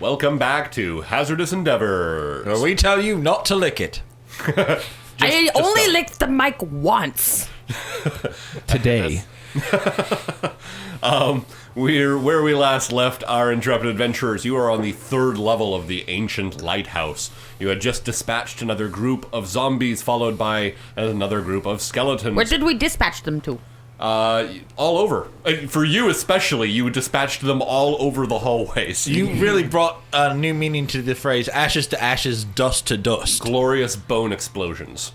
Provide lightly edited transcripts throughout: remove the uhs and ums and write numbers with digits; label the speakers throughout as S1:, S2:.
S1: Welcome back to Hazardous Endeavors.
S2: We tell you not to lick it.
S3: I only licked the mic once.
S4: Today.
S1: We're where we last left our intrepid adventurers. You are on the 3rd level of the Ancient Lighthouse. You had just dispatched another group of zombies, followed by another group of skeletons.
S3: Where did we dispatch them to?
S1: All over. For you especially, you dispatched them all over the hallways.
S2: You really brought a new meaning to the phrase ashes to ashes, dust to dust.
S1: Glorious bone explosions.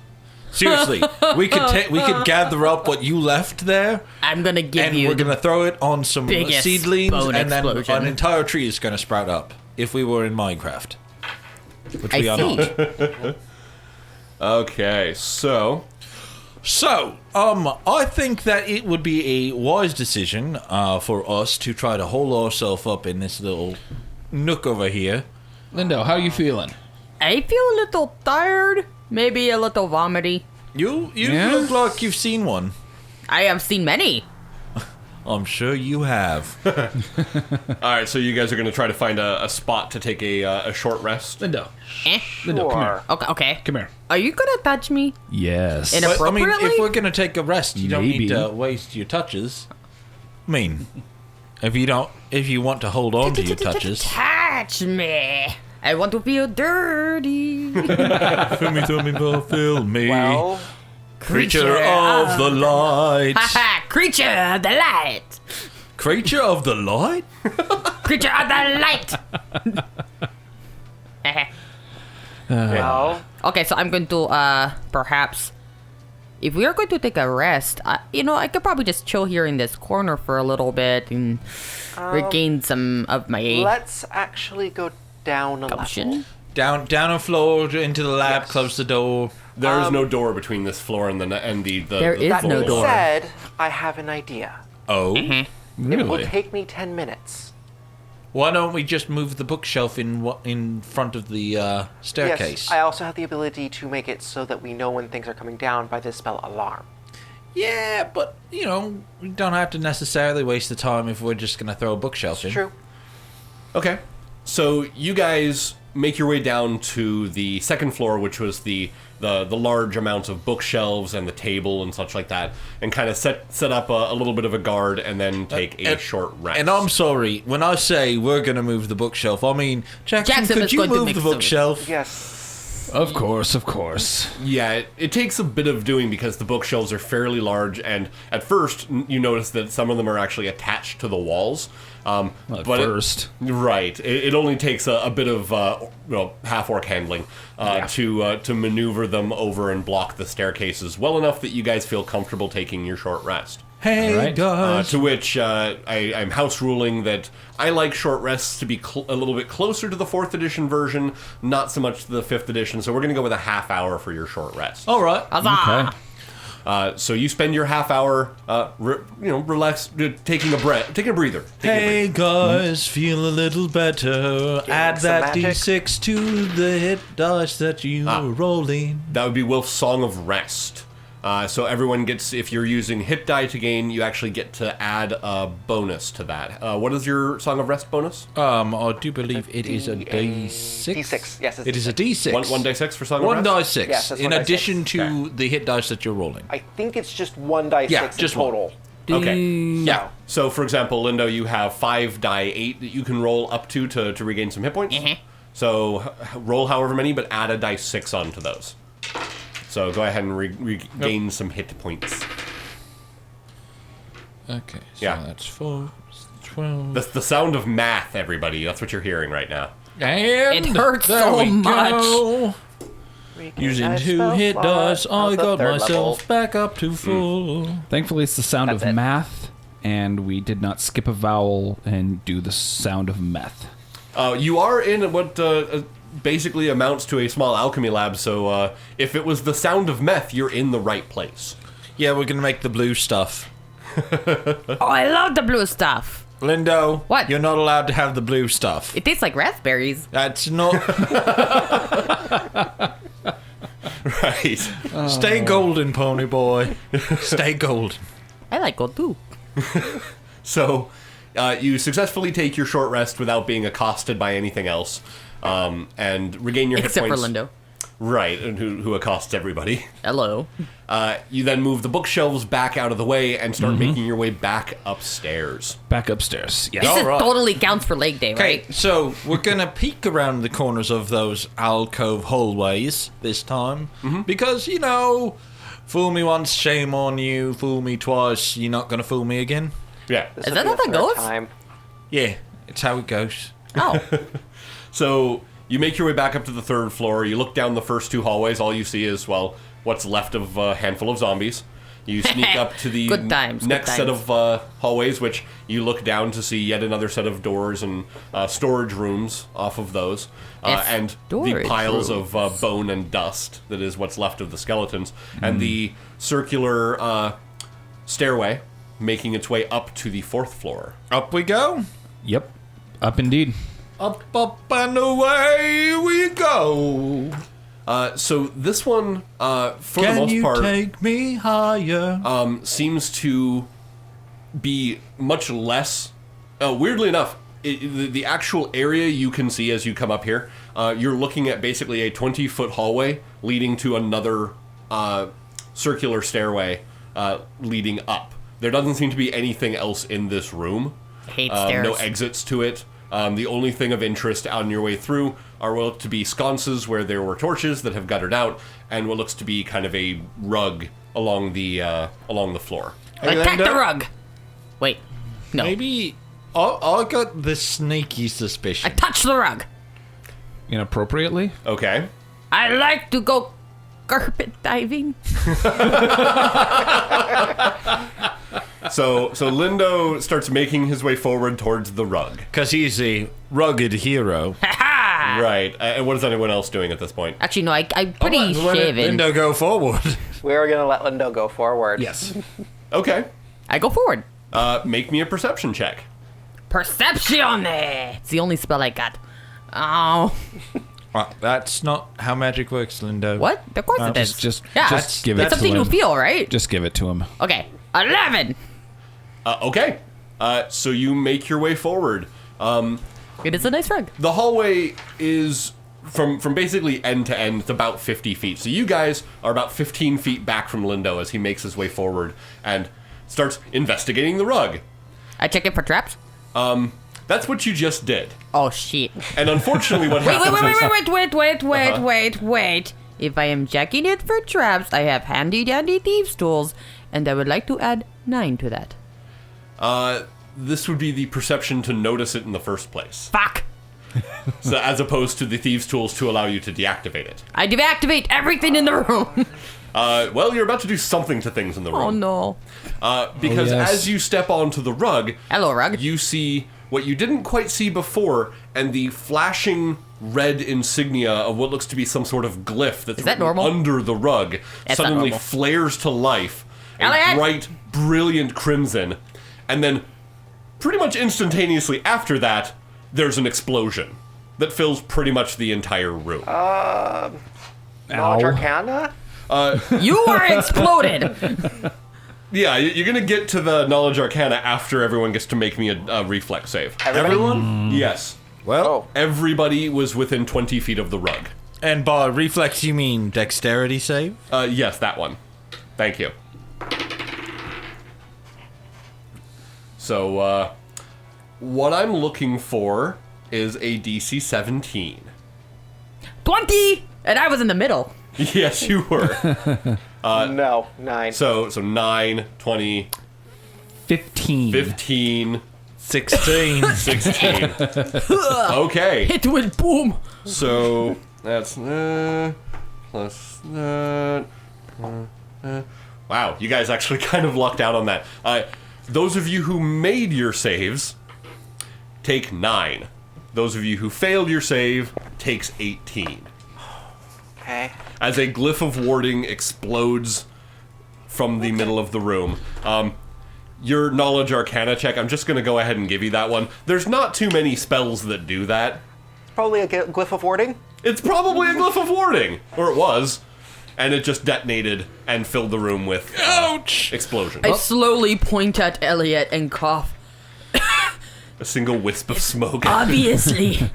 S2: Seriously, we could gather up what you left there.
S3: I'm gonna give
S2: and
S3: you.
S2: we're gonna throw it on some
S3: biggest
S2: seedlings,
S3: bone
S2: and then
S3: explosion.
S2: an entire tree is gonna sprout up. If we were in Minecraft, which
S3: I
S2: we are
S3: see.
S2: not.
S1: Okay, so
S2: I think that it would be a wise decision for us to try to hold ourselves up in this little nook over here.
S4: Lindo, how you feeling?
S3: I feel a little tired, maybe a little vomity.
S2: You
S4: Yeah?
S2: look like you've seen one.
S3: I have seen many.
S2: I'm sure you have.
S1: alright, so you guys are going to try to find a spot to take a short rest.
S4: Lindo.
S3: Eh?
S4: Lindo, come here.
S3: Okay.
S4: Come here.
S3: Are you gonna touch me?
S4: Yes.
S3: In a-
S2: But, I mean,
S3: Appropriately?
S2: if we're gonna take a rest, you don't
S4: Maybe.
S2: need to waste your touches. I mean, if you want to hold on to your touches.
S3: Touch me. I want to feel dirty.
S2: Fill me.
S5: Well,
S2: Creature of the light.
S3: Haha, creature of the light.
S2: Creature of the light?
S3: Creature of the light.
S5: well,
S3: Okay, so I'm going to, perhaps, if we are going to take a rest, I could probably just chill here in this corner for a little bit and regain some of my
S5: let's actually go down a
S3: gumption.
S5: level.
S2: Down a floor into the lab,
S5: Yes.
S2: close the door.
S1: There is no door between this floor and the
S3: There is
S5: That
S3: no
S5: being
S3: door.
S5: said, I have an idea.
S2: Oh?
S5: It will
S4: Really?
S5: take me 10 minutes.
S2: Why don't we just move the bookshelf in front of the staircase?
S5: Yes, I also have the ability to make it so that we know when things are coming down by the spell alarm.
S2: Yeah, but, we don't have to necessarily waste the time if we're just going to throw a bookshelf in.
S5: True.
S1: Okay. So you guys make your way down to the 2nd floor, which was the large amount of bookshelves and the table and such like that, and kind of set up a little bit of a guard and then take a short rest.
S2: And I'm sorry, when I say we're going to move the bookshelf, I mean, Jaxom,
S3: Jaxom
S2: could
S3: is
S2: you
S3: going to
S2: move
S3: make
S2: the
S3: some-
S2: bookshelf?
S5: Yes.
S4: Of course.
S1: Yeah, it takes a bit of doing because the bookshelves are fairly large, and at first you notice that some of them are actually attached to the walls.
S4: At first.
S1: Right. It only takes a bit of half-orc handling to maneuver them over and block the staircases well enough that you guys feel comfortable taking your short rest.
S2: Hey,
S4: Alright.
S2: guys.
S1: To which I'm house ruling that I like short rests to be a little bit closer to the 4th edition version, not so much to the 5th edition. So we're going to go with a half hour for your short rest.
S2: All right.
S3: Huzzah!
S4: Okay.
S1: So you spend your half hour, relax, taking a breather.
S2: Hey, guys, feel a little better. Add
S5: some
S2: that
S5: magic.
S2: D6 to the hit dice that you are rolling.
S1: That would be Wilf's Song of Rest. So everyone gets, if you're using hit die to gain, you actually get to add a bonus to that. What is your Song of Rest bonus?
S2: I do believe it is a D6.
S5: D6, yes.
S2: It is a D6.
S1: One die 6 for Song of
S2: One
S1: Rest?
S2: die 6.
S5: Yes, that's
S2: in
S5: one die
S2: addition
S5: six.
S2: to the hit dice that you're rolling.
S5: I think it's just 1 die 6
S2: Yeah,
S5: in
S2: just one.
S5: total.
S1: Okay.
S2: Yeah.
S1: So, for example, Lindo, you have 5 die 8 that you can roll up to regain some hit points. So roll however many, but add a die 6 onto those. So go ahead and regain some hit points.
S2: Okay, so
S1: Yeah.
S2: that's 4, 12.
S1: The sound of math, everybody. That's what you're hearing right now.
S2: And
S3: It hurts
S2: there
S3: so
S2: we
S3: much.
S2: go.
S5: Regain
S2: Using
S5: dice
S2: 2
S5: spell
S2: hit
S5: slot
S2: dice,
S5: of
S2: I
S5: the
S2: got
S5: 3rd
S2: myself
S5: level.
S2: back up to full.
S4: Thankfully, it's the sound
S5: That's
S4: of
S5: it.
S4: math, and we did not skip a vowel and do the sound of meth.
S1: You are in what basically amounts to a small alchemy lab, so if it was the sound of meth, you're in the right place.
S2: Yeah, we're gonna make the blue stuff.
S3: Oh, I love the blue stuff.
S2: Lindo,
S3: What?
S2: You're not allowed to have the blue stuff.
S3: It tastes like raspberries.
S2: That's not.
S1: Right.
S2: Stay golden, pony boy. Stay golden.
S3: I like gold too.
S1: So You successfully take your short rest without being accosted by anything else, and regain your hit
S3: Except for
S1: points.
S3: Lindo.
S1: Right, and who accosts everybody.
S3: Hello.
S1: You then move the bookshelves back out of the way and start making your way back upstairs.
S4: Back upstairs. Yes.
S3: This is
S2: right.
S3: totally counts for leg day,
S2: Okay,
S3: right?
S2: so we're gonna peek around the corners of those alcove hallways this time, because fool me once, shame on you. Fool me twice, you're not gonna fool me again.
S1: Yeah.
S5: This
S3: Is
S5: will
S3: that
S5: be
S3: how
S5: the
S3: that
S5: third
S3: goes?
S5: time.
S2: Yeah, it's how it goes.
S3: Oh.
S1: So you make your way back up to the third floor. You look down the first two hallways. All you see is, well, what's left of a handful of zombies. You sneak up to the
S3: Good times, good
S1: next set
S3: times.
S1: of hallways, which you look down to see yet another set of doors and storage rooms off of those. And the
S3: Storage
S1: piles of bone and dust that is what's left of the skeletons. And the circular stairway making its way up to the fourth floor.
S2: Up we go.
S4: Yep. Up indeed.
S2: Up, and away we go.
S1: So this one, for the
S2: Can
S1: most
S2: you
S1: part,
S2: take me higher?
S1: seems to be much less. Weirdly enough, the actual area you can see as you come up here, you're looking at basically a 20-foot hallway leading to another circular stairway leading up. There doesn't seem to be anything else in this room.
S3: Hate stairs.
S1: No exits to it. The only thing of interest on your way through are what look to be sconces where there were torches that have guttered out, and what looks to be kind of a rug along the floor.
S3: Attack the
S2: Lindo?
S3: rug! Wait. No.
S2: Maybe I got the sneaky
S3: I
S2: suspicion.
S3: touch the rug.
S4: Inappropriately.
S1: Okay.
S3: I like to go carpet diving.
S1: So Lindo starts making his way forward towards the rug.
S2: Because he's a rugged hero.
S3: Ha-ha!
S1: Right. And what is anyone else doing at this point?
S3: Actually, no, I'm pretty
S2: Let
S3: shaven.
S2: Lindo go forward.
S5: We're gonna let Lindo go forward.
S4: Yes.
S1: Okay.
S3: I go forward.
S1: Make me a perception check.
S3: Perceptione! It's the only spell I got. Oh.
S2: That's not how magic works, Lindo.
S3: What? Of course it is.
S4: Just
S3: yeah.
S4: give it
S3: It's
S4: to
S3: something
S4: him.
S3: you feel, right?
S4: Just give it to him.
S3: Okay. 11!
S1: Okay. So you make your way forward.
S3: It is a nice rug.
S1: The hallway is from basically end to end. It's about 50 feet. So you guys are about 15 feet back from Lindo as he makes his way forward and starts investigating the rug.
S3: I check it for traps.
S1: That's what you just did.
S3: Oh, shit.
S1: And unfortunately, what happens is...
S3: Wait. If I am checking it for traps, I have handy dandy thieves tools, and I would like to add 9 to that.
S1: This would be the perception to notice it in the first place.
S3: Fuck!
S1: So as opposed to the thieves' tools to allow you to deactivate it.
S3: I deactivate everything in the room.
S1: Well, you're about to do something to things in the room.
S3: Oh no.
S1: Because
S4: Oh, yes.
S1: as you step onto the rug,
S3: Hello, rug.
S1: you see what you didn't quite see before, and the flashing red insignia of what looks to be some sort of glyph that's
S3: Is that
S1: written
S3: normal?
S1: under the rug
S3: That's not
S1: suddenly
S3: normal.
S1: flares to life,
S3: Elliot!
S1: a bright, brilliant crimson, and then pretty much instantaneously after that, there's an explosion that fills pretty much the entire room.
S5: Knowledge Arcana?
S3: You are exploded.
S1: Yeah, you're gonna get to the Knowledge Arcana after everyone gets to make me a reflex save.
S2: Everyone?
S1: Yes.
S2: Well,
S5: Oh.
S1: Everybody was within 20 feet of the rug.
S2: and by reflex you mean dexterity save?
S1: Yes, that one. Thank you. So, what I'm looking for is a DC 17.
S3: 20! And I was in the middle.
S1: Yes, you were.
S5: No, 9.
S1: So 9, 20,
S4: 15.
S1: 15,
S2: 16.
S1: 16. Okay.
S3: Hit with boom.
S1: So that's plus that. Wow, you guys actually kind of lucked out on that. Those of you who made your saves take 9. Those of you who failed your save takes 18.
S5: Okay.
S1: As a glyph of warding explodes from the middle of the room. Your Knowledge Arcana check, I'm just going to go ahead and give you that one. There's not too many spells that do that.
S5: Probably a glyph of warding.
S1: It's probably a glyph of warding, or it was, and it just detonated and filled the room with
S2: Ouch!
S1: explosion.
S3: I slowly point at Elliot and cough.
S1: A single wisp of smoke.
S3: Obviously,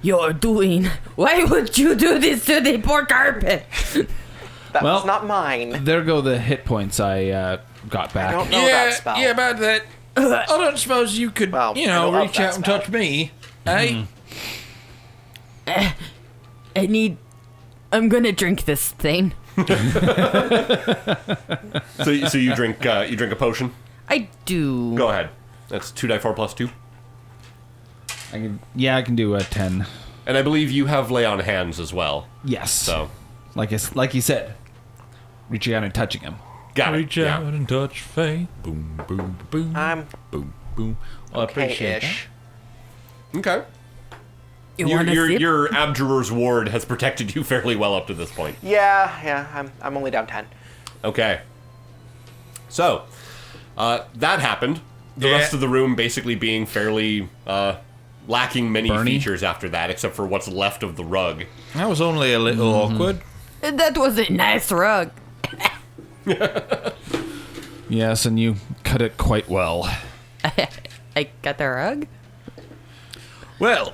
S3: you're doing. Why would you do this to the poor carpet?
S5: That
S4: Well-
S5: was not mine.
S4: There go the hit points I got back.
S5: I don't know that spell.
S2: Yeah, about that. I don't suppose you could,
S5: Well, I know of
S2: reach
S5: that
S2: out and
S5: spell.
S2: touch me, eh?
S3: I'm gonna drink this thing.
S1: So you drink a potion.
S3: I do.
S1: Go ahead. That's 2d4 plus 2.
S4: I can do a 10.
S1: And I believe you have lay on hands as well.
S4: Yes.
S1: So
S4: Like you said, reaching out and touching him.
S1: got it.
S2: Reach
S1: Yeah.
S2: out and touch faith. Boom, boom, boom.
S5: I'm
S2: boom, boom. I appreciate that.
S5: okay-ish.
S1: Okay.
S3: You wanna sip?
S1: Your Abjurer's ward has protected you fairly well up to this point.
S5: Yeah, I'm only down 10.
S1: Okay. So, that happened. The
S2: Yeah.
S1: rest of the room basically being fairly lacking many
S4: Bernie?
S1: features after that, except for what's left of the rug.
S2: That was only a little awkward.
S3: That was a nice rug.
S4: Yes, and you cut it quite well.
S3: I got the rug.
S2: Well,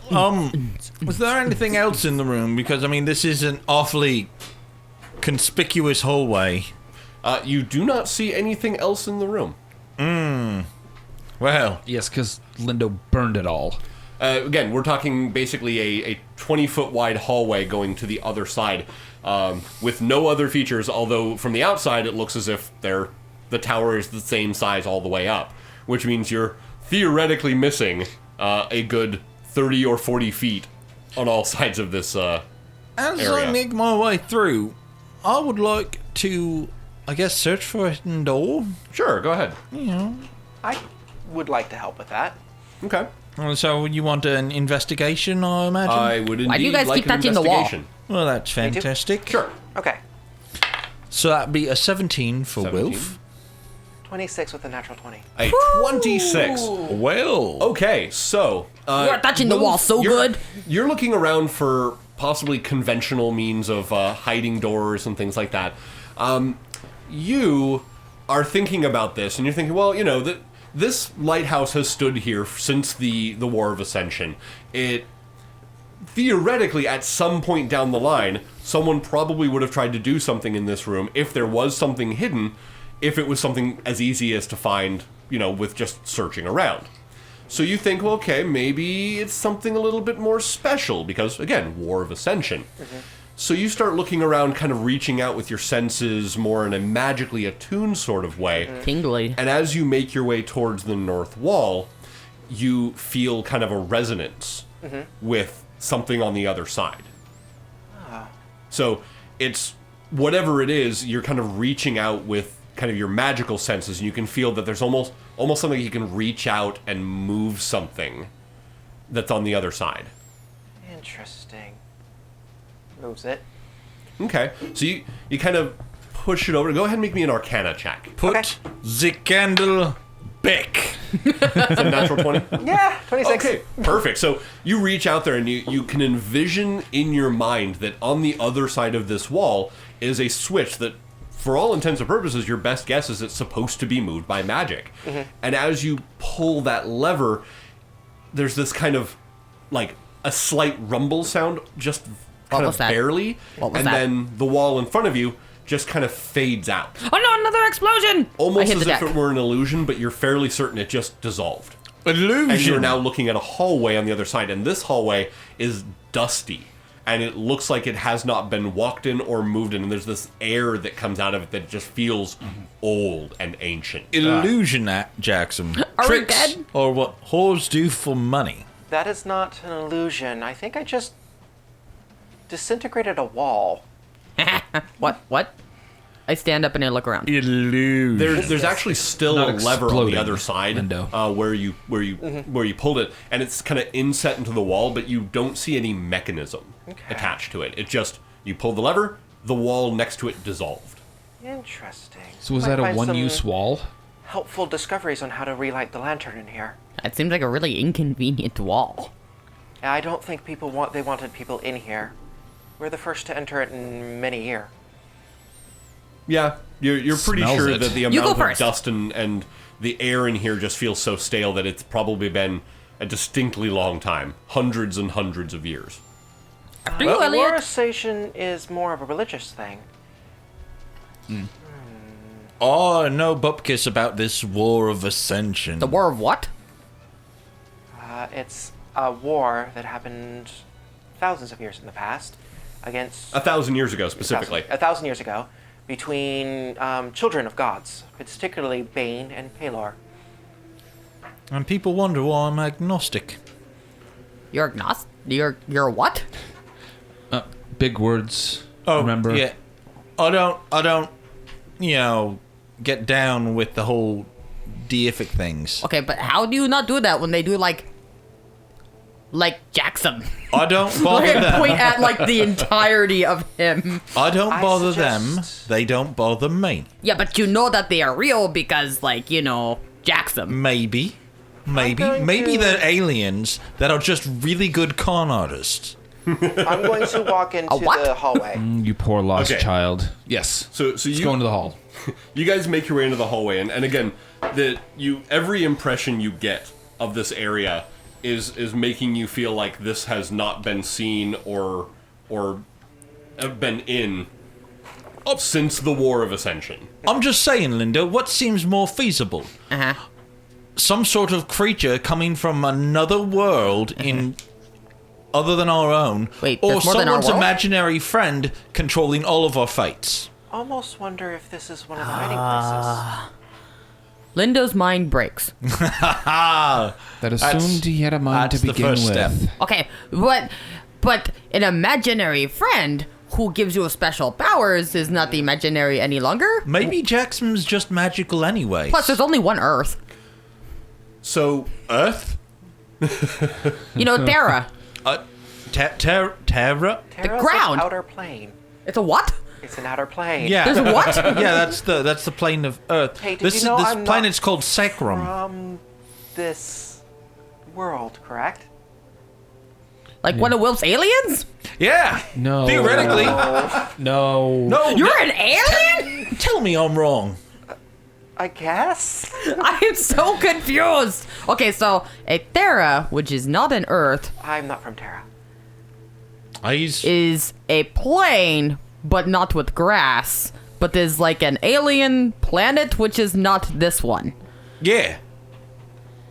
S2: was there anything else in the room? Because, I mean, this is an awfully conspicuous hallway.
S1: You do not see anything else in the room.
S2: Well,
S4: Yes, because Lindo burned it all.
S1: Again, we're talking basically a 20-foot wide hallway going to the other side, with no other features, although from the outside it looks as if the tower is the same size all the way up, which means you're theoretically missing a good 30 or 40 feet on all sides of this
S2: as
S1: area.
S2: I make my way through, I would like to, I guess, search for a hidden door.
S1: Sure, go ahead.
S5: I would like to help with that.
S1: Okay.
S2: So you want an investigation, I imagine?
S1: I would indeed
S3: Why do you guys
S1: like
S3: keep
S1: an
S3: touching the wall?
S1: investigation.
S2: Well, that's fantastic.
S1: Sure.
S5: Okay.
S2: So that'd be a 17 for
S1: 17.
S2: Wilf.
S5: 26 with a natural 20.
S1: A 26.
S2: Well,
S1: Okay, so
S3: You're touching the wall so
S1: you're-
S3: good.
S1: You're looking around for possibly conventional means of hiding doors and things like that. You are thinking about this, and you're thinking, well, this lighthouse has stood here since the War of Ascension. It theoretically, at some point down the line, someone probably would have tried to do something in this room if there was something hidden. If it was something as easy as to find, with just searching around. So you think, well, okay, maybe it's something a little bit more special because, again, War of Ascension.
S5: Mm-hmm.
S1: So you start looking around, kind of reaching out with your senses more in a magically attuned sort of way.
S3: Tingly.
S1: And as you make your way towards the north wall, you feel kind of a resonance with something on the other side. So it's whatever it is, you're kind of reaching out with kind of your magical senses, and you can feel that there's almost something you can reach out and move something that's on the other side.
S5: Interesting. Moves it.
S1: Okay, so you kind of push it over. Go ahead and make me an Arcana check.
S2: put
S5: Okay.
S2: the candle back.
S1: Is that a natural 20?
S5: Yeah, 26.
S1: Okay, perfect. So you reach out there and you can envision in your mind that on the other side of this wall is a switch that, for all intents and purposes, your best guess is it's supposed to be moved by magic. And as you pull that lever, there's this kind of, like, a slight rumble sound, just kind
S3: was
S1: of
S3: that?
S1: barely.
S3: What was
S1: and
S3: that?
S1: then the wall in front of you just kind of fades out.
S3: Oh no, another explosion! I
S1: Almost
S3: hit
S1: as
S3: the
S1: if
S3: deck.
S1: it were an illusion, but you're fairly certain it just dissolved.
S2: Illusion.
S1: And you're now looking at a hallway on the other side, and this hallway is dusty, and it looks like it has not been walked in or moved in, and there's this air that comes out of it that just feels old and ancient.
S2: Illusion at Jaxom.
S3: Are we
S2: Tricks
S3: dead?
S2: or what whores do for money.
S5: That is not an illusion. I think I just disintegrated a wall.
S3: What? I stand up and I look around.
S2: Illusion.
S1: There's actually still
S4: Not
S1: a lever on
S4: exploding,
S1: the other side
S4: Lindo.
S1: where you pulled it, and it's kind of inset into the wall, but you don't see any mechanism attached to it. It just, you pull the lever, the wall next to it dissolved.
S5: Interesting.
S4: So was
S5: Might
S4: that a
S5: find some
S4: one-use wall?
S5: helpful discoveries on how to relight the lantern in here.
S3: It seems like a really inconvenient wall.
S5: I don't think they wanted people in here. We're the first to enter it in many years.
S1: Yeah, you're pretty
S4: Smells
S1: sure
S4: it.
S1: that the
S3: You go
S1: amount of
S3: first.
S1: dust and the air in here just feels so stale that it's probably been a distinctly long time, hundreds and hundreds of years.
S3: After you,
S5: War of
S3: Elliot.
S5: Ascension is more of a religious thing.
S2: Oh, no bupkis about this War of Ascension.
S3: The War of what?
S5: It's a war that happened thousands of years in the past against...
S1: 1,000 years ago, specifically.
S5: 1,000 years ago, between children of gods, particularly Bane and Pelor.
S2: And people wonder why I'm agnostic.
S3: You're agnostic? You're what?
S4: Big words.
S2: Oh,
S4: remember?
S2: Yeah. I don't, get down with the whole deific things.
S3: Okay, but how do you not do that when they do like Jaxom?
S2: I don't bother
S3: Like,
S2: them.
S3: point at like the entirety of him.
S2: I don't
S5: I
S2: bother
S5: suggest-
S2: them. They don't bother me.
S3: Yeah, but you know that they are real because, like, Jaxom.
S2: Maybe.
S5: going
S2: Maybe
S5: to-
S2: they're aliens that are just really good con artists.
S5: I'm going to walk into
S3: what?
S5: the hallway.
S4: You poor lost
S1: Okay.
S4: child. Yes.
S1: So
S4: Let's
S1: you
S4: go into the hall.
S1: You guys make your way into the hallway, and again, every impression you get of this area is making you feel like this has not been seen or been in since the War of Ascension.
S2: I'm just saying, Lindo, what seems more feasible?
S3: Uh-huh.
S2: Some sort of creature coming from another world in other than our own,
S3: Wait,
S2: or
S3: there's more than our
S2: someone's
S3: world?
S2: imaginary friend controlling all of our fates.
S5: Almost wonder if this is one of the hiding places.
S3: Lindo's mind breaks.
S2: Ah,
S4: That assumed he had a mind to
S2: that's the
S4: begin
S2: first
S4: with.
S2: step.
S3: Okay, but an imaginary friend who gives you special powers is not the imaginary any longer.
S2: maybe Jaxom's just magical anyway.
S3: Plus, there's only one Earth.
S1: So
S2: Earth?
S3: Terra.
S2: Terra?
S5: Terra's
S3: ground.
S5: an outer plane.
S3: It's a what?
S5: It's an outer plane.
S2: Yeah.
S3: There's what?
S2: Yeah, that's the plane of Earth.
S5: Hey, did
S2: this
S5: you know
S2: this
S5: I'm not
S2: planet's called Sacrum.
S5: From this world, correct?
S3: Like one of Wilf's aliens?
S2: Yeah.
S4: No.
S2: Theoretically.
S4: No.
S2: No.
S3: You're an alien?
S2: Tell me I'm wrong.
S5: I guess.
S3: I am so confused. Okay, so a Terra, which is not an Earth,
S5: I'm not from Terra.
S3: is a plane, but not with grass. But there's like an alien planet, which is not this one.
S2: Yeah.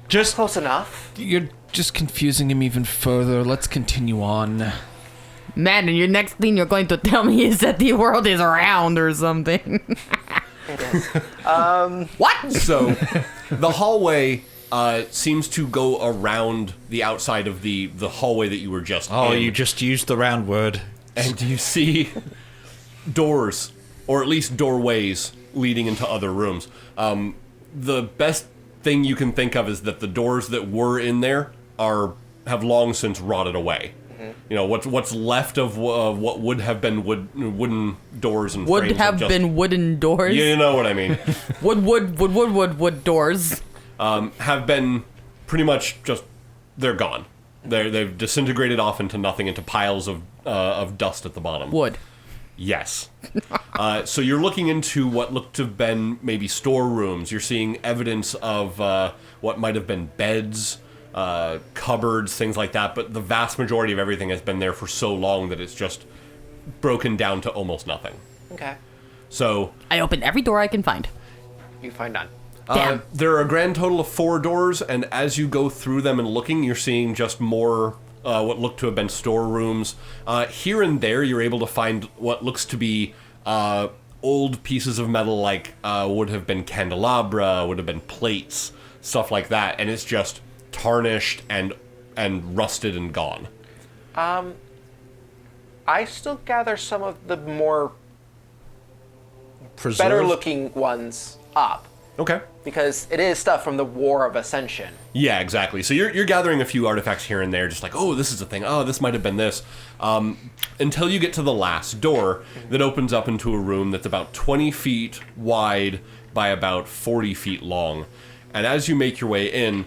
S2: Just
S5: Close enough.
S4: You're just confusing him even further. Let's continue on.
S3: Man, and your next thing you're going to tell me is that the world is round or something.
S5: It is.
S3: What?
S1: So, the hallway seems to go around the outside of the hallway that you were just in.
S2: Oh, you just used the round word.
S1: And you see doors, or at least doorways, leading into other rooms. The best thing you can think of is that the doors that were in there have long since rotted away. You know, what's left of what would have been wooden doors and
S3: Would
S1: frames
S3: have
S1: just,
S3: been wooden doors.
S1: You know what I mean.
S3: Wood doors.
S1: Have been pretty much just, they're gone. They've disintegrated off into nothing, into piles of dust at the bottom.
S3: Wood.
S1: Yes. So you're looking into what looked to have been maybe storerooms. You're seeing evidence of what might have been beds, cupboards, things like that. But the vast majority of everything has been there for so long that it's just broken down to almost nothing.
S5: Okay.
S1: So
S3: I open every door I can find.
S5: You find none.
S3: Damn.
S1: there are a grand total of 4 doors, and as you go through them and looking, you're seeing just more what look to have been storerooms. Here and there, you're able to find what looks to be old pieces of metal, like would have been candelabra, would have been plates, stuff like that, and it's just tarnished and rusted and gone.
S5: I still gather some of the more
S2: Preserved.
S5: better-looking ones up,
S1: Okay.
S5: because it is stuff from the War of Ascension.
S1: Yeah, exactly. So you're gathering a few artifacts here and there, just like, oh, this is a thing. Oh, this might have been this. Until you get to the last door that opens up into a room that's about 20 feet wide by about 40 feet long. And as you make your way in,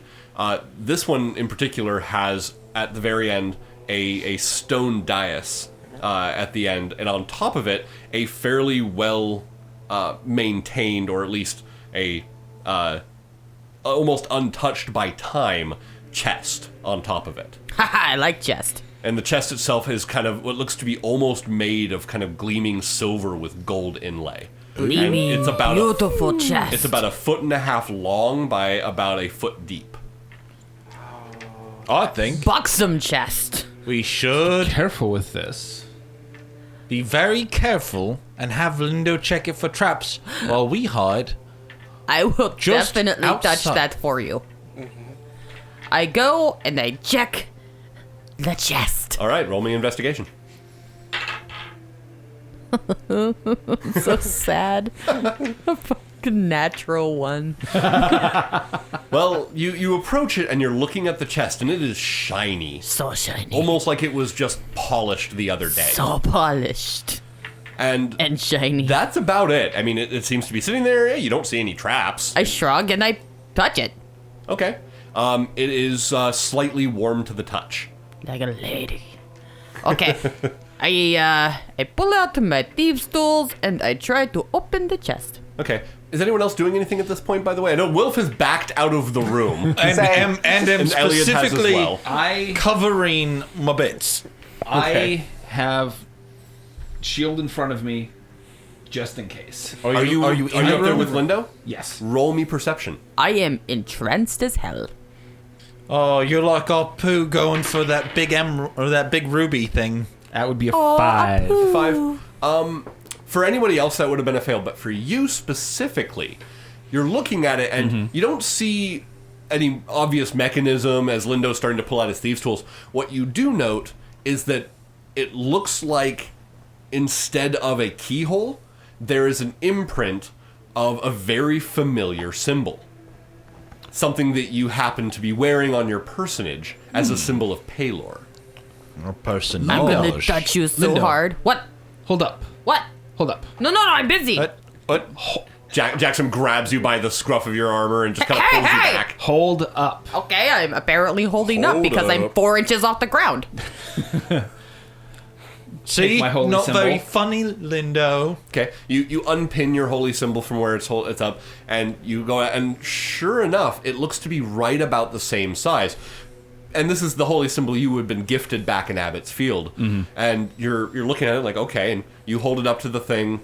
S1: this one in particular has, at the very end, a stone dais at the end. And on top of it, a fairly well maintained, or at least a almost untouched by time, chest on top of it.
S3: Haha, I like chest.
S1: And the chest itself is kind of what looks to be almost made of kind of gleaming silver with gold inlay.
S3: Gleaming,
S1: and it's about
S3: beautiful chest.
S1: It's about 1.5 feet long by about 1 foot deep.
S2: I think
S3: buxom chest.
S2: we should
S4: Careful with this.
S2: be very careful and have Lindo check it for traps while we hide.
S3: I will
S2: Just
S3: definitely touch
S2: outside.
S3: that for you. I go and I check the chest.
S1: All right, roll me investigation.
S3: So sad. A fucking natural one.
S1: Well, you approach it and you're looking at the chest, and it is shiny.
S3: So shiny.
S1: Almost like it was just polished the other day.
S3: So polished.
S1: And
S3: And shiny.
S1: that's about it. I mean, it seems to be sitting there. You don't see any traps.
S3: I shrug and I touch it.
S1: Okay. It is slightly warm to the touch.
S3: Like a lady. Okay. I pull out my thieves' tools and I try to open the chest.
S1: Okay. Is anyone else doing anything at this point, by the way? I know Wilf has backed out of the room.
S2: And am
S1: And Elliot has as
S2: specifically
S1: well.
S2: covering my bits.
S1: Okay.
S4: I have shield in front of me, just in case.
S1: Are you
S2: in
S1: up
S2: the
S1: there
S2: room?
S1: with Lindo?
S4: Yes.
S1: Roll me perception.
S3: I am entranced as hell.
S2: Oh, you're like our poo going for that big or that big ruby thing.
S4: That would be a 5.
S1: 5. For anybody else, that would have been a fail, but for you specifically, you're looking at it and you don't see any obvious mechanism as Lindo's starting to pull out his thieves' tools. What you do note is that it looks like instead of a keyhole, there is an imprint of a very familiar symbol. Something that you happen to be wearing on your personage as a symbol of Palor.
S2: Or person.
S3: I'm gonna touch you so
S4: Lindo.
S3: hard. What?
S4: Hold up.
S3: What?
S4: Hold up.
S3: No, I'm busy.
S2: What?
S1: Jaxom grabs you by the scruff of your armor and just kind of
S3: Hey,
S1: pulls
S3: hey!
S1: you back.
S4: Hold up.
S3: Okay, I'm apparently holding up
S1: Hold
S3: because I'm
S1: up.
S3: 4 inches off the ground.
S2: See,
S4: my holy
S2: not
S4: symbol.
S2: very funny, Lindo.
S1: Okay, you unpin your holy symbol from where it's up, and you go out, and sure enough, it looks to be right about the same size. And this is the holy symbol you had been gifted back in Abbott's Field. And you're looking at it like, okay, and you hold it up to the thing,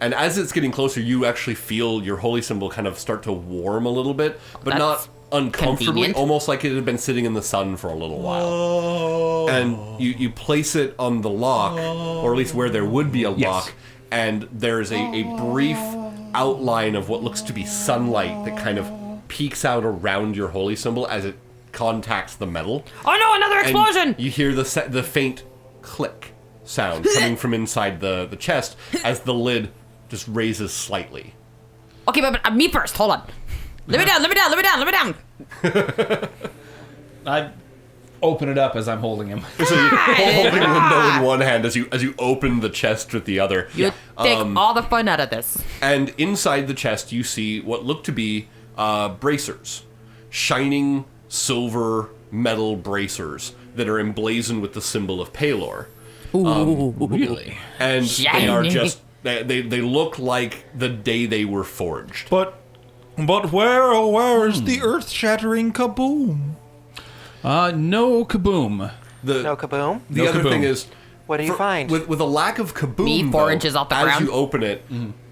S1: and as it's getting closer, you actually feel your holy symbol kind of start to warm a little bit, but
S3: That's
S1: not uncomfortably,
S3: convenient.
S1: almost like it had been sitting in the sun for a little while.
S2: Oh.
S1: And you place it on the lock, or at least where there would be a lock, and there's a brief outline of what looks to be sunlight that kind of peeks out around your holy symbol as it contacts the metal.
S3: Oh no, another
S1: And
S3: explosion!
S1: you hear the faint click sound coming from inside the chest as the lid just raises slightly.
S3: Okay, but me first. Hold on. Let me down.
S4: I open it up as I'm holding him.
S1: So you're holding Lindo in one hand as you open the chest with the other.
S3: You take all the fun out of this.
S1: And inside the chest, you see what look to be bracers. Shining silver metal bracers that are emblazoned with the symbol of Palor.
S4: Really?
S1: And they are
S3: Shiny.
S1: just... They look like the day they were forged.
S2: But where is the earth-shattering kaboom?
S4: No kaboom.
S5: No kaboom.
S1: The
S4: No
S1: other
S4: kaboom.
S1: thing is...
S5: What do you find?
S1: With a lack of kaboom,
S3: Me 4
S1: though,
S3: inches off the
S1: as
S3: ground.
S1: you open it,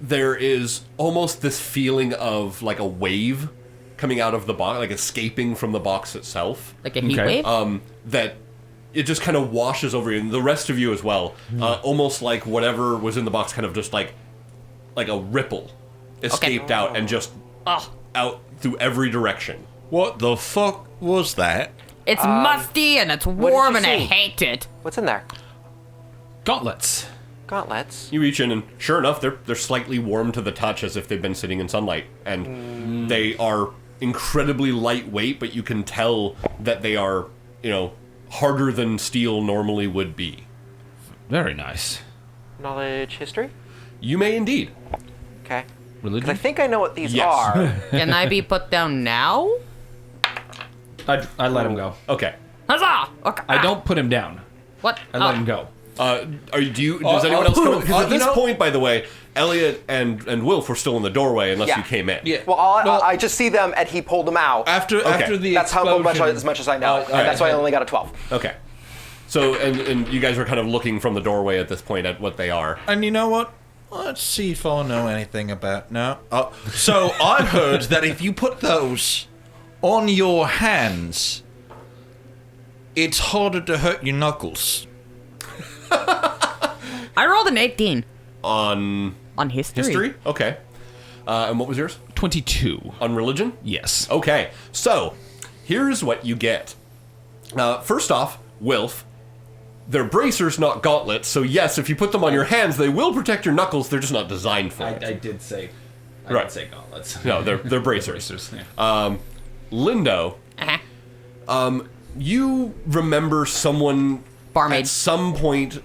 S1: there is almost this feeling of like a wave coming out of the box, like escaping from the box itself.
S3: Like a heat
S4: Okay.
S3: wave?
S1: That it just kind of washes over you, and the rest of you as well. Almost like whatever was in the box, kind of just like a ripple escaped out and just
S3: Ugh.
S1: out through every direction.
S2: What the fuck was that?
S3: It's musty and it's warm
S5: you
S3: and I
S5: see?
S3: hate it.
S5: What's in there?
S4: Gauntlets.
S5: Gauntlets.
S1: You reach in, and sure enough, they're slightly warm to the touch, as if they've been sitting in sunlight, and they are incredibly lightweight. But you can tell that they are, harder than steel normally would be.
S4: Very nice.
S5: Knowledge history?
S1: You may indeed.
S5: Okay. 'Cause
S4: Religion?
S5: I think I know what these
S1: Yes.
S5: are.
S3: Can I be put down now?
S4: I let him go.
S1: Okay.
S3: Huzzah! Okay.
S4: I don't put him down.
S3: What?
S4: I let him go.
S1: Does anyone else come? Because at this point, by the way, Elliot and Wilf were still in the doorway unless
S5: Yeah.
S1: you came in.
S2: Yeah.
S5: Well, I just see them, and he pulled them out.
S2: After the
S5: That's
S2: explosion,
S5: as much as I know. And that's why I only got a 12.
S1: Okay. So, and you guys are kind of looking from the doorway at this point at what they are.
S2: And you know what? Let's see if I know anything about... No. So I heard that if you put those on your hands, it's harder to hurt your knuckles.
S3: I rolled an 18
S1: On
S3: history.
S1: history? Okay. And what was yours?
S4: 22.
S1: On religion?
S4: Yes.
S1: Okay. So, here's what you get. First off, Wilf. They're bracers, not gauntlets, so yes, if you put them on your hands, they will protect your knuckles, they're just not designed for it.
S4: I did say... I
S1: Right.
S4: did say gauntlets.
S1: No, they're bracers.
S4: yeah.
S1: Lindo,
S3: Uh-huh.
S1: you remember someone
S3: Barmaid.
S1: at some point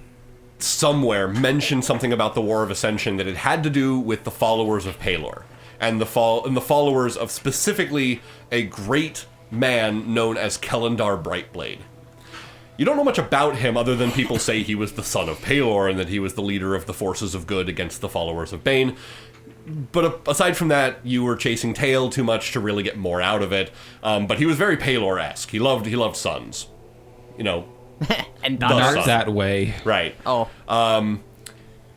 S1: somewhere mentioned something about the War of Ascension that it had to do with the followers of Palor and the followers of specifically a great man known as Kellandar Brightblade. You don't know much about him other than people say he was the son of Palor and that he was the leader of the forces of good against the followers of Bane. But aside from that, you were chasing tail too much to really get more out of it. But he was very Palor-esque. He loved suns. You know,
S3: And
S1: The
S3: Donner.
S1: sun.
S4: Not that way.
S1: right.
S3: Oh.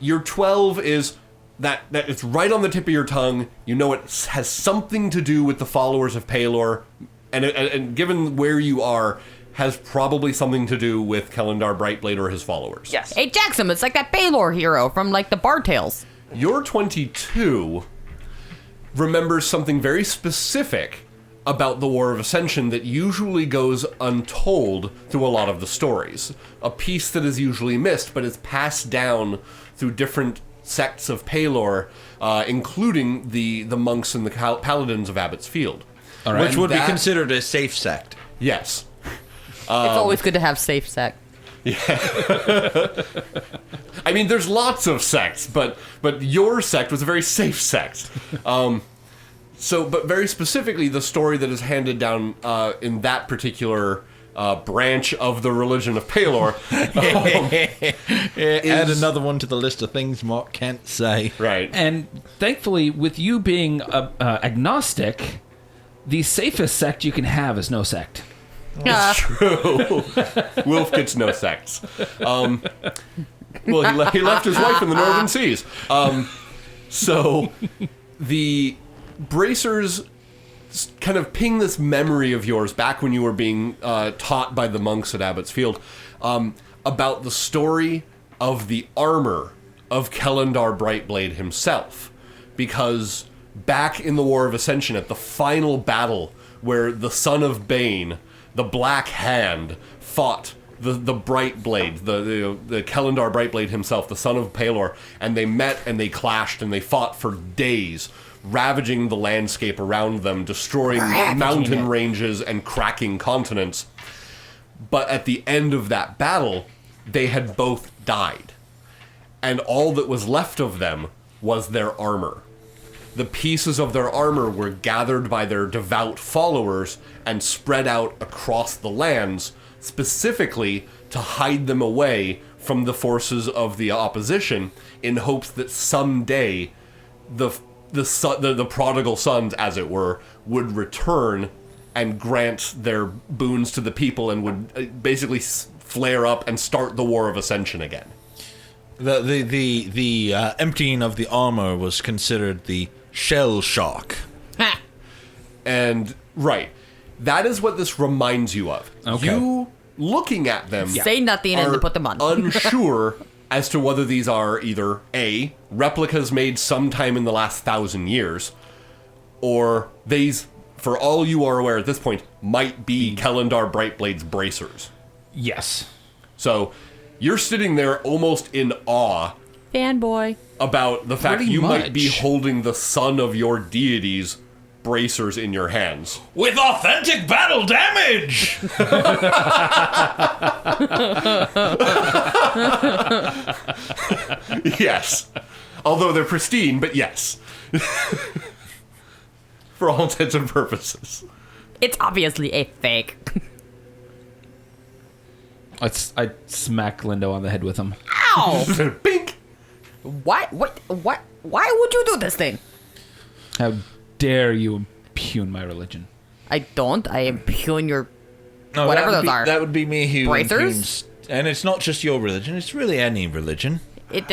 S1: Your 12 is that it's right on the tip of your tongue. You know it has something to do with the followers of Palor. And given where you are, has probably something to do with Kellandar Brightblade or his followers.
S5: Yes.
S3: Hey, Jaxom, it's like that Baylor hero from, like, the Bard Tales.
S1: Your 22 remembers something very specific about the War of Ascension that usually goes untold through a lot of the stories. A piece that is usually missed, but is passed down through different sects of Palor, including the monks and the paladins of Abbott's Field.
S4: All right.
S2: Which would be
S1: that-
S2: considered a safe sect.
S1: Yes.
S3: It's always good to have safe sec.
S1: I mean, there's lots of sects, but your sect was a very safe sect. But very specifically, the story that is handed down in that particular branch of the religion of Palor.
S2: Add another one to the list of things Mark can't say.
S1: Right.
S4: And thankfully, with you being agnostic, the safest sect you can have is no sect.
S1: True. Wilf gets no sects. Well, he left his wife in the Northern Seas. So the bracers kind of ping this memory of yours back when you were being taught by the monks at Abbott's Field about the story of the armor of Kellandar Brightblade himself. Because back in the War of Ascension, at the final battle where the son of Bane, the Black Hand, fought the Brightblade, the Kellandar Brightblade himself, the son of Palor, and they met and they clashed and they fought for days, ravaging the landscape around them, destroying mountain ranges and cracking continents. But at the end of that battle, they had both died. And all that was left of them was their armor. The pieces of their armor were gathered by their devout followers and spread out across the lands, specifically to hide them away from the forces of the opposition, in hopes that someday the prodigal sons, as it were, would return and grant their boons to the people and would basically flare up and start the War of Ascension again.
S2: The emptying of the armor was considered the shell shock.
S3: Ha.
S1: And, right, that is what this reminds you of.
S4: Okay.
S1: You, looking at them,
S3: Say nothing and
S1: are
S3: then put them on.
S1: unsure as to whether these are either A, replicas made sometime in the last 1,000 years, or these, for all you are aware at this point, might be Kellandar Brightblade's bracers.
S4: Yes.
S1: So, you're sitting there almost in awe
S3: Fanboy.
S1: about the fact
S4: Pretty
S1: you might be
S4: much.
S1: holding the son of your deity's bracers in your hands.
S2: With authentic battle damage!
S1: Yes. Although they're pristine, but yes. For all intents and purposes.
S3: It's obviously a fake.
S4: I smack Lindo on the head with him.
S3: Ow!
S1: Bink!
S3: What? Why would you do this thing?
S4: How dare you impugn my religion?
S3: I don't. I impugn your...
S2: No,
S3: Whatever
S2: that would
S3: those are.
S2: That would be me who
S3: Bracers?
S2: impugns. And it's not just your religion, it's really any religion.
S3: It,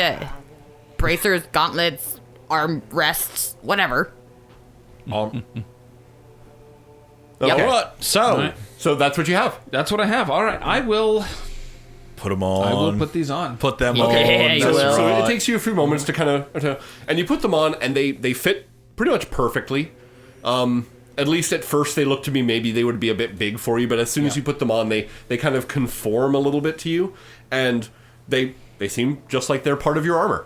S3: bracers, gauntlets, arm rests, whatever.
S1: Okay.
S2: Alright, so,
S4: Right.
S1: So that's what you have.
S4: That's what I have. All right, I will
S2: put them on.
S4: I will put these on.
S2: Put them
S3: Okay,
S2: on.
S3: you
S2: That's
S3: will.
S1: So
S2: right.
S1: it takes you a few moments to kind of, and you put them on, and they fit pretty much perfectly. At least at first they look to me maybe they would be a bit big for you, but as soon as you put them on, they kind of conform a little bit to you, and they seem just like they're part of your armor.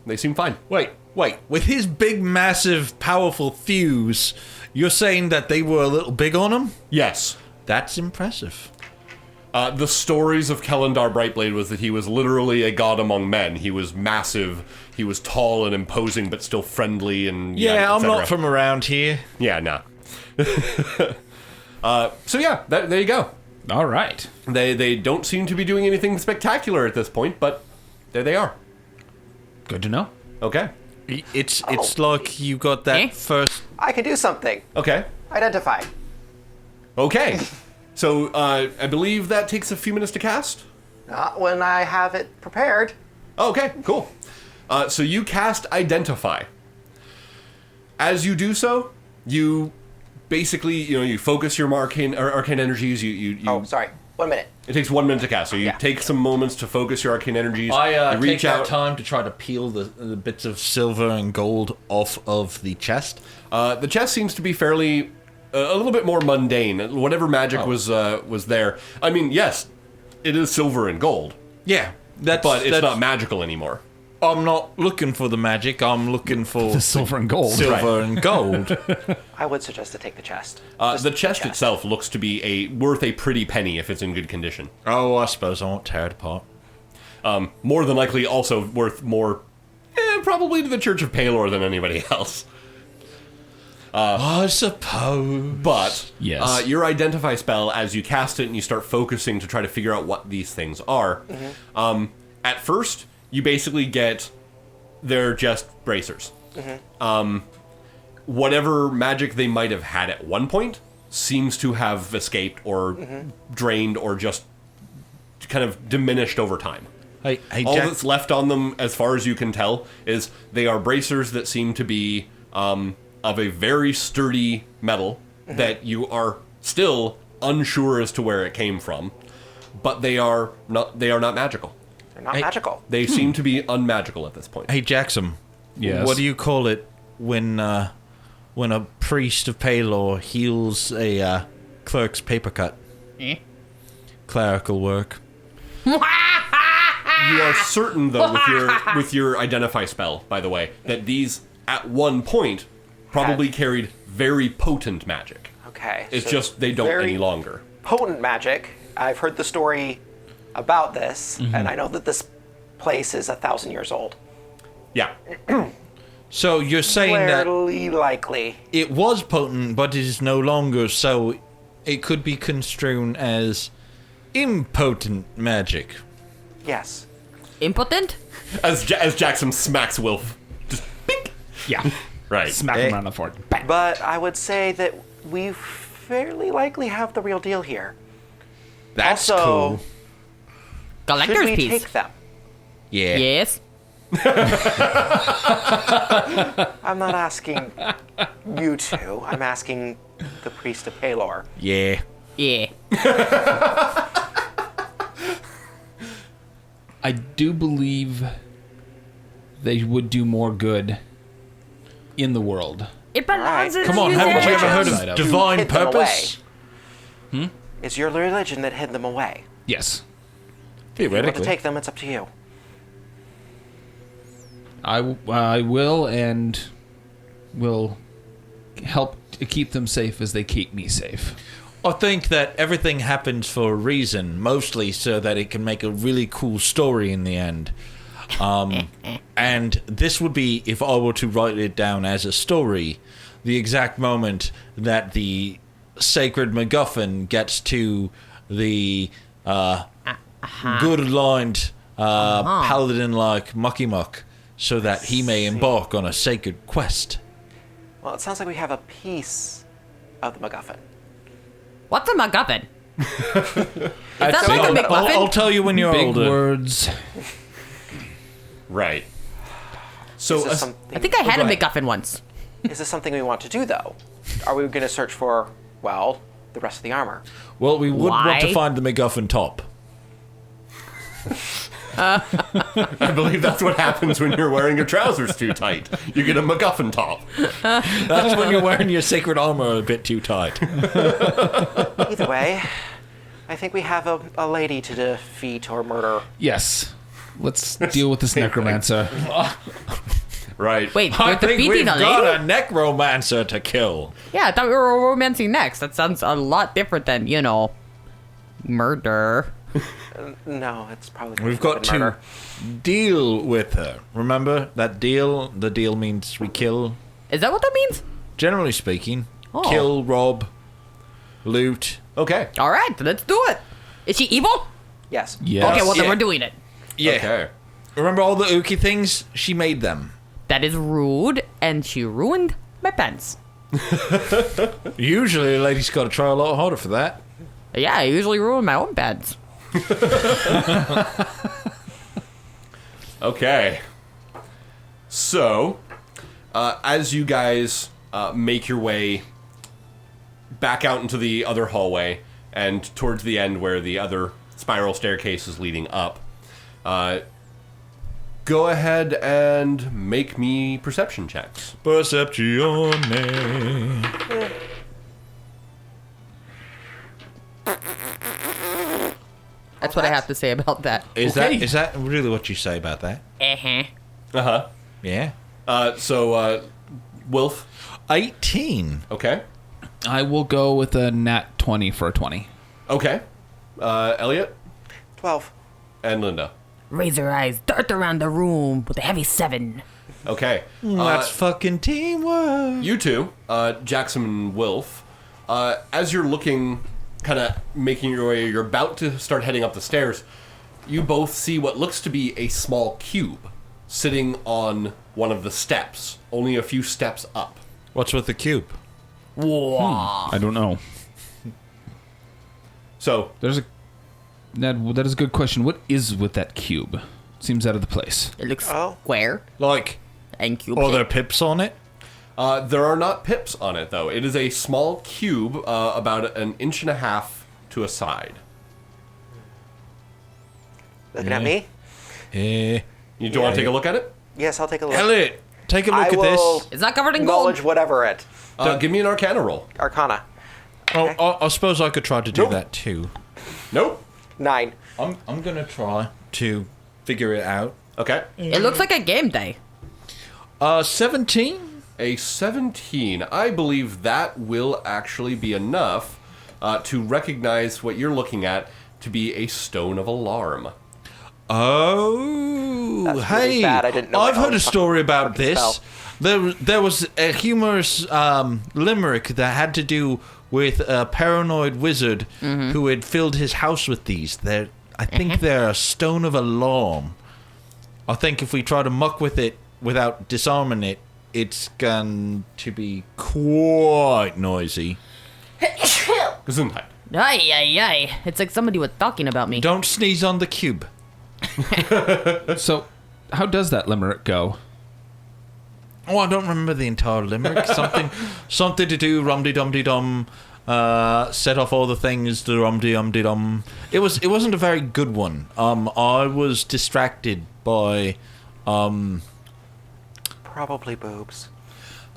S1: They seem fine.
S2: Wait. With his big, massive, powerful thews, you're saying that they were a little big on him?
S1: Yes.
S2: That's impressive.
S1: The stories of Kellandar Brightblade was that he was literally a god among men. He was massive, he was tall and imposing, but still friendly and...
S2: Yeah, I'm
S1: etc.
S2: not from around here.
S1: Yeah, nah. So yeah, there you go.
S4: All right.
S1: They don't seem to be doing anything spectacular at this point, but there they are.
S4: Good to know.
S1: Okay.
S2: It's like you got that
S3: Eh?
S2: first...
S5: I can do something.
S1: Okay.
S5: Identify.
S1: Okay. So, I believe that takes a few minutes to cast?
S5: Not when I have it prepared.
S1: Okay, cool. So you cast Identify. As you do so, you basically, you focus your arcane energies. You
S5: Oh, sorry. 1 minute.
S1: It takes 1 minute to cast, so you
S5: Yeah.
S1: take some moments to focus your arcane energies.
S2: I
S1: you
S2: take
S1: reach
S2: that
S1: out.
S2: time to try to peel the bits of silver and gold off of the chest.
S1: The chest seems to be fairly a little bit more mundane. Whatever magic was there. I mean, yes, it is silver and gold,
S2: Yeah,
S1: but it's not magical anymore.
S2: I'm not looking for the magic. I'm looking for
S4: The silver and gold.
S2: silver and gold.
S5: I would suggest to take the chest.
S1: The chest itself looks to be worth a pretty penny if it's in good condition.
S2: Oh, I suppose I won't tear it apart.
S1: More than likely, also worth more, probably to the Church of Palor than anybody else.
S2: I suppose.
S1: But
S4: Yes.
S1: your Identify spell, as you cast it and you start focusing to try to figure out what these things are, at first, you basically get they're just bracers. Whatever magic they might have had at one point seems to have escaped or drained or just kind of diminished over time.
S2: Hey,
S1: All
S2: Jack.
S1: that's left on them, as far as you can tell, is they are bracers that seem to be of a very sturdy metal that you are still unsure as to where it came from, but they are not magical.
S5: They're not
S2: Hey.
S5: magical.
S1: They seem to be unmagical at this point.
S2: Hey, Jaxom.
S4: Yes.
S2: What do you call it when a priest of Palor heals a clerk's paper cut? Clerical work.
S1: You are certain, though, with your Identify spell, by the way, that these, at one point, probably carried very potent magic.
S5: Okay.
S1: It's
S5: so
S1: just they don't
S5: very
S1: any longer.
S5: Potent magic. I've heard the story about this, and I know that this place is 1,000 years old.
S1: Yeah.
S2: So you're saying that
S5: Fairly likely.
S2: it was potent, but it is no longer, so it could be construed as impotent magic.
S5: Yes.
S3: Impotent?
S1: As Jaxom smacks Wilf. Just bink.
S4: Yeah.
S1: Right.
S4: Smack him around the forehead. Bang.
S5: But I would say that we fairly likely have the real deal here.
S2: That's
S5: Also,
S2: cool.
S5: Should
S3: Collector's
S5: we
S3: piece.
S5: take them?
S2: Yeah.
S3: Yes.
S5: I'm not asking you two. I'm asking the priest of Palor.
S2: Yeah.
S3: Yeah.
S4: I do believe they would do more good in the world.
S3: It belongs in
S2: Come on,
S3: the
S2: haven't you ever heard
S4: Side
S2: of
S4: of-
S2: divine
S5: hid them
S2: purpose?
S5: It's your religion that hid them away.
S4: Yes.
S5: If you want to
S2: Theoretically.
S5: take them, it's up to you.
S4: I will and will help to keep them safe as they keep me safe.
S2: I think that everything happens for a reason, mostly so that it can make a really cool story in the end. And this would be, if I were to write it down as a story, the exact moment that the sacred MacGuffin gets to the good-aligned, paladin-like Mucky Muck, so that he may embark on a sacred quest.
S5: Well, it sounds like we have a piece of the MacGuffin.
S3: What's a MacGuffin? Is that like a McMuffin?
S2: I'll tell you when you're
S4: Big
S2: older.
S4: words.
S1: Right. So
S5: Is this something,
S3: I think I had
S1: go
S3: a
S1: ahead.
S3: MacGuffin once.
S5: is this something we want to do, though? Are we going to search for, well, the rest of the armor?
S2: Well, we would want to
S3: Why?
S2: find the MacGuffin top.
S1: I believe that's what happens when you're wearing your trousers too tight. You get a MacGuffin top.
S2: That's when you're wearing your sacred armor a bit too tight.
S5: Either way, I think we have a lady to defeat or murder.
S4: Yes. Let's deal with this necromancer.
S1: Right.
S3: Wait,
S2: I
S3: you're
S2: think
S3: defeating
S2: we've
S3: a
S2: got
S3: lady?
S2: a necromancer to kill.
S3: Yeah, I thought we were romancing next. That sounds a lot different than, murder.
S5: No, it's probably
S2: We've got to
S5: murder.
S2: deal with her. Remember that deal? The deal means we kill.
S3: Is that what that means?
S2: Generally speaking,
S3: Oh.
S2: kill, rob, loot.
S1: Okay.
S3: All right, let's do it. Is she evil?
S5: Yes.
S4: Yes.
S3: Okay, well then
S2: Yeah.
S3: we're doing it.
S2: Yeah.
S1: Okay.
S2: Remember all the ooky things? She made them.
S3: That is rude, and she ruined my pants.
S2: Usually, a lady's got to try a lot harder for that.
S3: Yeah, I usually ruin my own pants.
S1: Okay. So, as you guys make your way back out into the other hallway and towards the end where the other spiral staircase is leading up, go ahead and make me perception checks.
S2: Perceptione.
S3: That's what I have to say about that.
S2: Is
S1: Okay.
S2: that really what you say about that?
S3: Uh-huh.
S1: Uh-huh.
S2: Yeah.
S1: So, Wilf,
S2: 18.
S1: okay.
S4: I will go with a nat 20 for a 20.
S1: Okay. Elliot
S5: 12.
S1: and Linda.
S3: Razor eyes dart around the room with a heavy 7.
S1: Okay.
S2: That's fucking teamwork.
S1: You two, Jaxom and Wilf, as you're looking, kind of making your way, you're about to start heading up the stairs, you both see what looks to be a small cube sitting on one of the steps, only a few steps up.
S2: What's with the cube?
S3: Whoa.
S4: I don't know.
S1: So,
S4: Ned, that is a good question. What is with that cube? Seems out of the place.
S3: It looks
S5: Oh.
S3: square
S2: Like,
S3: and cube.
S2: are there pips on it?
S1: there are not pips on it, though. It is a small cube, about an inch and a half to a side.
S5: Looking at me?
S1: You don't want to take a look at it?
S5: Yes, I'll take a look.
S2: Elliot, take a look
S5: I
S2: at
S5: will
S2: this.
S3: It's not covered in gold.
S5: acknowledge whatever it.
S1: Give me an Arcana roll.
S5: Arcana.
S2: Oh, I suppose I could try to do
S1: Nope.
S2: that too.
S1: Nope.
S5: 9.
S2: I'm gonna try to figure it out.
S1: Okay.
S3: It looks like a game day.
S2: 17?
S1: A 17. I believe that will actually be enough to recognize what you're looking at to be a stone of alarm.
S2: Oh,
S5: That's
S2: hey!
S5: really bad. I didn't know
S2: I've
S5: my
S2: heard
S5: own
S2: a story about
S5: fucking
S2: this.
S5: spell.
S2: There was a humorous limerick that had to do with a paranoid wizard who had filled his house with these. I think they're a stone of alarm. I think if we try to muck with it without disarming it, it's going to be quite noisy.
S1: Gesundheit.
S3: Ay, ay, ay. It's like somebody was talking about me.
S2: Don't sneeze on the cube.
S4: So, how does that limerick go?
S2: Oh, I don't remember the entire limerick. Something to do, rum-de-dum-de-dum, set off all the things, the rum-de-dum-de-dum. It wasn't a very good one. I was distracted by,
S5: Probably boobs.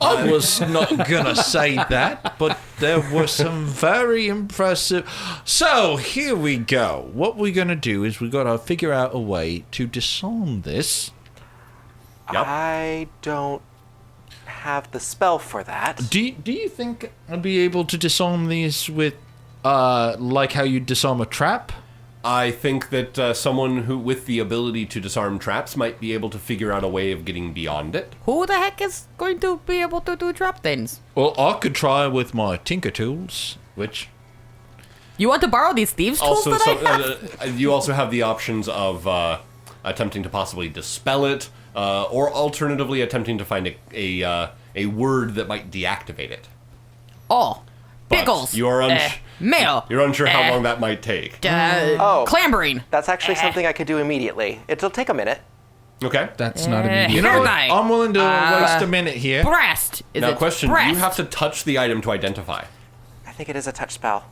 S2: I was not gonna say that, but there were some very impressive. So here we go. What we're gonna do is we gotta figure out a way to disarm this.
S1: Yep.
S5: I don't have the spell for that.
S2: Do you think I'd be able to disarm these with, like how you disarm a trap?
S1: I think that someone who with the ability to disarm traps might be able to figure out a way of getting beyond it.
S3: Who the heck is going to be able to do trap things?
S2: Well, I could try with my tinker tools, which
S3: You want to borrow these thieves' tools
S1: Also,
S3: that I have?
S1: you also have the options of attempting to possibly dispel it, or alternatively attempting to find a word that might deactivate it.
S3: Oh,
S1: But
S3: pickles.
S1: You are
S3: mayo.
S1: You're unsure how long that might take.
S3: Clambering.
S5: That's actually something I could do immediately. It'll take a minute.
S1: Okay.
S4: That's not immediate.
S2: You know what?
S3: Night.
S2: I'm willing to waste a minute here.
S3: Breast. Is
S1: Now,
S3: it
S1: question:
S3: breast?
S1: you have to touch the item to identify.
S5: I think it is a touch spell.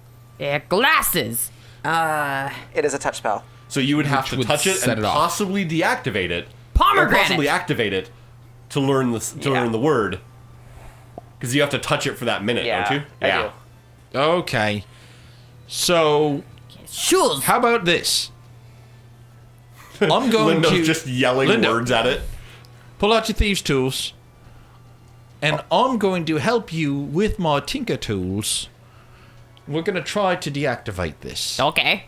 S3: Glasses.
S5: It is a touch spell.
S1: So you would have
S4: Which
S1: to
S4: would
S1: touch it
S4: set
S1: and
S4: it off.
S1: possibly deactivate it, or
S3: Pomegranate.
S1: possibly activate it to learn the word. Because you have to touch it for that minute, don't you?
S5: I do.
S2: Okay. So,
S3: Shoes.
S2: how about this? I'm going
S1: Lindo's
S2: to
S1: just yelling
S2: Lindo,
S1: words at it.
S2: pull out your thieves' tools, and I'm going to help you with my tinker tools. We're going to try to deactivate this.
S3: Okay.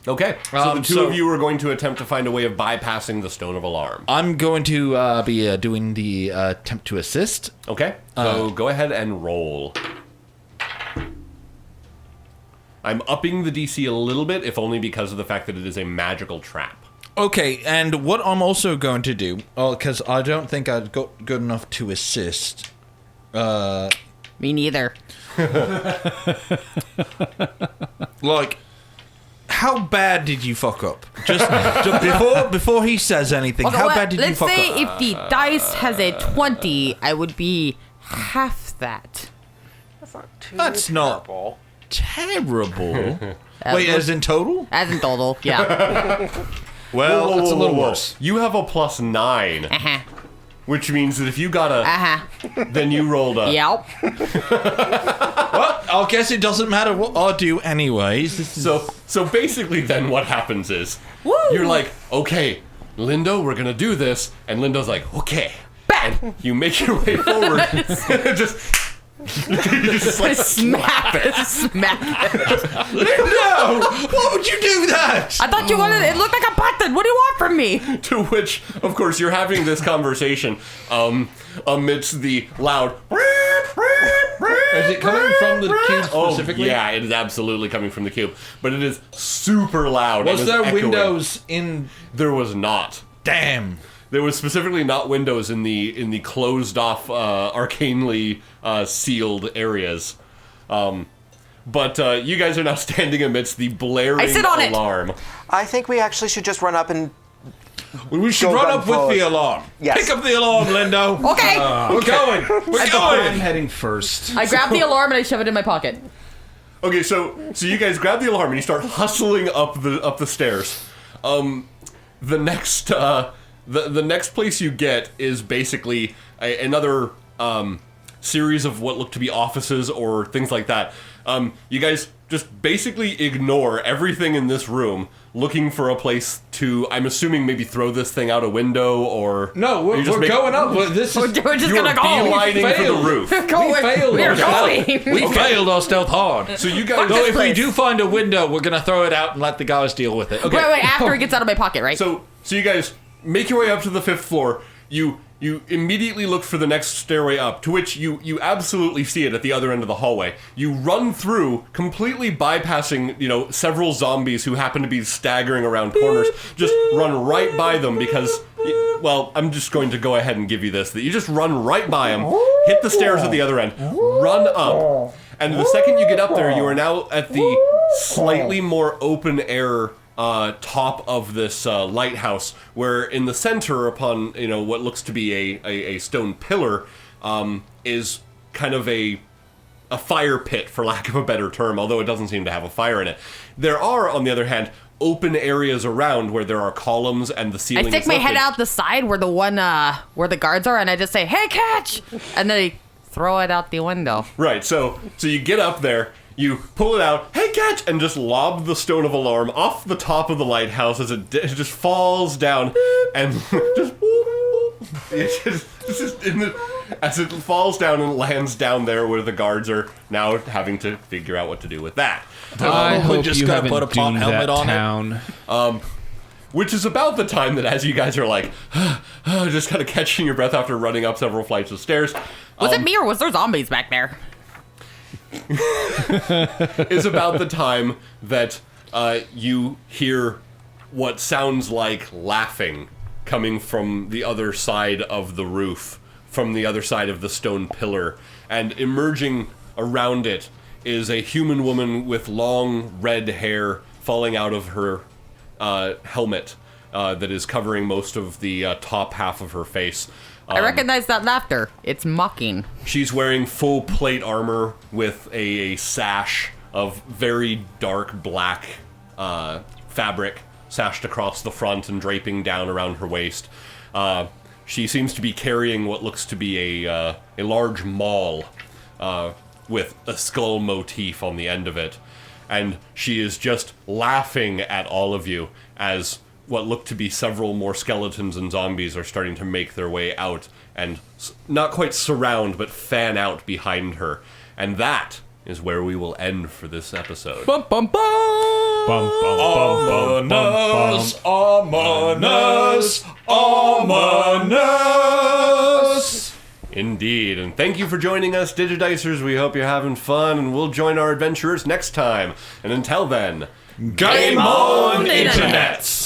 S1: Okay. So the two
S2: so-
S1: of you are going to attempt to find a way of bypassing the stone of alarm.
S2: I'm going to be doing the attempt to assist.
S1: Okay. So go ahead and roll. I'm upping the DC a little bit, if only because of the fact that it is a magical trap.
S2: Okay, and what I'm also going to do, because I don't think I've got good enough to assist.
S3: Me neither.
S2: Like, how bad did you fuck up? Just before he says anything,
S3: Okay,
S2: how
S3: well,
S2: bad did you
S3: let's
S2: fuck
S3: say
S2: up?
S3: if the dice has a 20, I would be half that.
S5: That's not too
S2: That's not-
S5: terrible.
S2: Terrible. Wait, as in total?
S3: As in total, yeah.
S2: Well,
S1: Whoa,
S4: That's a little
S1: whoa, whoa.
S4: worse.
S1: You have a +9,
S3: Uh-huh.
S1: which means that if you got a,
S3: Uh-huh.
S1: then you rolled a.
S3: Yep.
S2: well, I guess it doesn't matter what I do anyways. This is-
S1: So basically, then what happens is
S3: Woo!
S1: you're like, okay, Lindo, we're gonna do this, and Lindo's like, okay,
S3: Bam!
S1: and you make your way forward, you just like slap it.
S3: Smack it.
S2: No! Why would you do that?
S3: I thought you wanted it. Looked like a button. What do you want from me?
S1: To which, of course, you're having this conversation amidst the loud.
S4: Is it coming from the cube specifically?
S1: Oh, yeah, it is absolutely coming from the cube, but it is super loud.
S2: Was
S1: and
S2: there
S1: it's echoing.
S2: windows in...
S1: There was not.
S2: Damn.
S1: There was specifically not windows in the closed off, arcanely sealed areas. But you guys are now standing amidst the blaring
S3: I sit on it.
S1: alarm.
S5: I think we actually should just run up and
S2: We should
S5: Go
S2: run
S5: gun
S2: up with
S5: forward.
S2: the alarm.
S5: Yes.
S2: Pick up the alarm, Lindo.
S3: Okay.
S2: We're going. We're
S4: I'm
S2: going.
S4: heading first.
S3: I grab the alarm and I shove it in my pocket.
S1: Okay, so you guys grab the alarm and you start hustling up the stairs. The next the next place you get is basically another series of what look to be offices or things like that. You guys just basically ignore everything in this room, looking for a place to, I'm assuming, maybe throw this thing out a window or...
S2: No, we're
S1: you just make-
S2: going up. This
S3: We're
S2: is...
S3: just
S1: You're
S3: gonna go.
S1: beelining for the
S2: failed.
S1: roof.
S3: Go.
S2: We failed.
S3: We're
S2: our stealth.
S3: going.
S2: We failed our stealth hard.
S1: So you guys...
S2: So
S3: this
S2: if we
S3: place.
S2: do find a window, we're going to throw it out and let the guys deal with it.
S1: Okay.
S3: Wait, after it gets out of my pocket, right?
S1: So you guys make your way up to the 5th floor. You immediately look for the next stairway up, to which you absolutely see it at the other end of the hallway. You run through, completely bypassing, several zombies who happen to be staggering around corners. Just run right by them because, well, I'm just going to go ahead and give you this. That you just run right by them, hit the stairs at the other end, run up. And the second you get up there, you are now at the slightly more open air top of this lighthouse, where in the center, upon what looks to be a stone pillar, is kind of a fire pit, for lack of a better term, although it doesn't seem to have a fire in it. There are, on the other hand, open areas around where there are columns and the
S3: I
S1: ceiling.
S3: stick
S1: is
S3: my head
S1: lifted.
S3: out the side where the one where the guards are, and I just say, "Hey, catch!" And then I throw it out the window.
S1: Right, so you get up there, you pull it out, hey catch, and just lob the stone of alarm off the top of the lighthouse as it just falls down, and as it falls down and lands down there where the guards are now having to figure out what to do with that.
S4: I hope
S2: just
S4: you
S2: gotta
S4: haven't
S2: put a pot
S4: doomed
S2: helmet
S4: that
S2: on it.
S4: town.
S1: Which is about the time that as you guys are like, just kind of catching your breath after running up several flights of stairs,
S3: Was it me or was there zombies back there?
S1: is about the time that you hear what sounds like laughing coming from the other side of the roof, from the other side of the stone pillar, and emerging around it is a human woman with long red hair falling out of her helmet that is covering most of the top half of her face.
S3: I recognize that laughter. It's mocking.
S1: She's wearing full plate armor with a sash of very dark black fabric sashed across the front and draping down around her waist. She seems to be carrying what looks to be a large maul with a skull motif on the end of it. And she is just laughing at all of you as what look to be several more skeletons and zombies are starting to make their way out and not quite surround, but fan out behind her. And that is where we will end for this episode.
S4: Bum, bum, bum.
S2: Bum, bum, ominous, ominous, ominous.
S1: Indeed, and thank you for joining us, Digidicers. We hope you're having fun, and we'll join our adventurers next time. And until then,
S2: Game on, Internets!